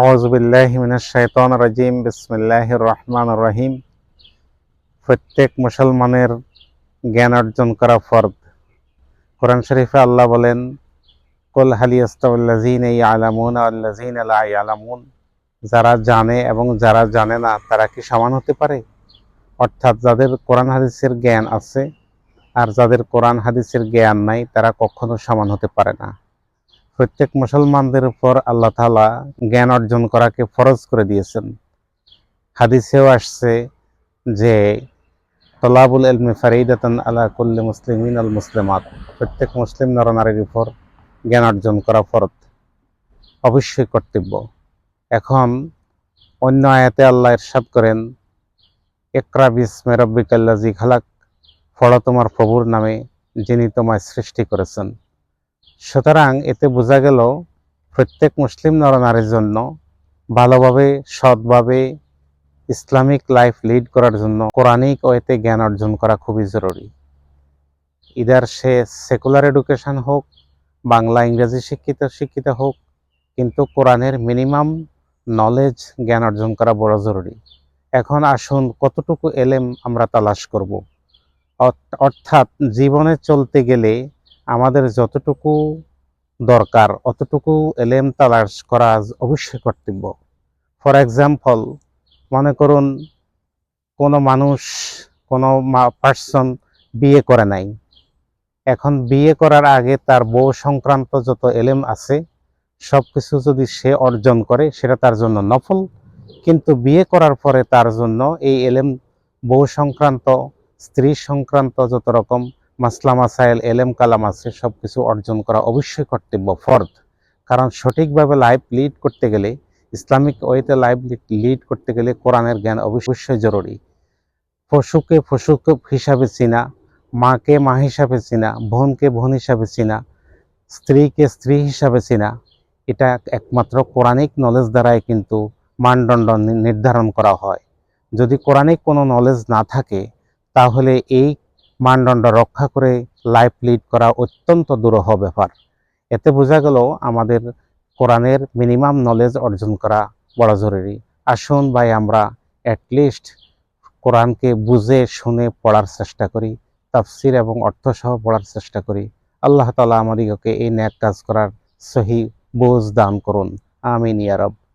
আউযু বিল্লাহি মিনাশ শাইতানির রাজিম। বিসমিল্লাহির রহমানির রহিম। প্রত্যেক মুসলমানের জ্ঞান অর্জন করা ফরজ। কোরআন শরীফে আল্লাহ বলেন, কুল হাল ইয়াস্তাউল্লাযীনা ইয়ালামুনা ওয়াল্লাযীনা লা ইয়ালামুন, যারা জানে এবং যারা জানে না তারা কি সমান হতে পারে? অর্থাৎ যাদের কোরআন হাদিসের জ্ঞান আছে আর যাদের কোরআন হাদিসের জ্ঞান নাই তারা কখনো সমান হতে পারে না। প্রত্যেক মুসলমানদের উপর আল্লাহ তাআলা জ্ঞান অর্জন করাকে ফরজ করে দিয়েছেন। হাদিসেও আসছে যে তলাবুল ইলমি ফারিদাতান আলা কুল্লি মুসলিমিন আল মুসলিমাত, প্রত্যেক মুসলিম নরনারীর উপর জ্ঞান অর্জন করা ফরজ, অবশ্যই কর্তব্য। এখন অন্য আয়াতে আল্লাহ ইরশাদ করেন, ইকরা বিসমি রাব্বিকাল্লাযী খালাক, পড়ো তোমার প্রভুর নামে যিনি তোমায় সৃষ্টি করেছেন। সুতরাং এতে বোঝা গেল প্রত্যেক মুসলিম নরনারীর জন্য ভালোভাবে সৎভাবে ইসলামিক লাইফ লিড করার জন্য কোরআনিক ওয়েতে জ্ঞান অর্জন করা খুবই জরুরি। ইদার সে সেকুলার এডুকেশন হোক, বাংলা ইংরেজি শিক্ষিত হোক, কিন্তু কোরআনের মিনিমাম নলেজ জ্ঞান অর্জন করা বড় জরুরি। এখন আসুন কতটুকু এলেম আমরা তালাশ করব। অর্থাৎ জীবনে চলতে গেলে আমাদের যতটুকু দরকার অতটুকু এলেম তালাশ করা অবশ্যই কর্তব্য। ফর এক্সাম্পল, মনে করুন কোনো মানুষ, কোনো পার্সন বিয়ে করে নাই। এখন বিয়ে করার আগে তার বউ সংক্রান্ত যত এলেম আছে সব কিছু যদি সে অর্জন করে সেটা তার জন্য নফল, কিন্তু বিয়ে করার পরে তার জন্য এই এলেম, বউ সংক্রান্ত, স্ত্রী সংক্রান্ত যত রকম মাসলা মাসাইল এলেম কালাম আছে সব কিছু অর্জন করা অবশ্যই কর্তব্য, ফরজ। কারণ সঠিকভাবে লাইফ লিড করতে গেলে, ইসলামিক ওয়েতে লাইফ লিড করতে গেলে কোরআনের জ্ঞান অবশ্যই জরুরি। পশুকে পশু হিসাবে চিনা, মাকে মা হিসাবে চিনা, বোনকে বোন হিসাবে চিনা, স্ত্রীকে স্ত্রী হিসাবে চিনা, এটা একমাত্র কোরআনিক নলেজ দ্বারাই কিন্তু মানদণ্ড নির্ধারণ করা হয়। যদি কোরআনিক কোনো নলেজ না থাকে তাহলে এই মানদণ্ড রক্ষা করে লাইফ লিড করা অত্যন্ত দুরূহ ব্যাপার। এতে বোঝা গেল আমাদের কোরআনের মিনিমাম নলেজ অর্জন করা বড় জরুরি। আসুন ভাই, আমরা অ্যাটলিস্ট কোরআনকে বুঝে শুনে পড়ার চেষ্টা করি, তাফসির এবং অর্থসহ পড়ার চেষ্টা করি। আল্লাহ তাআলা আমাদিগকে এই নেক কাজ করার সহি বুঝ দান করুন। আমিন ইয়া রাব।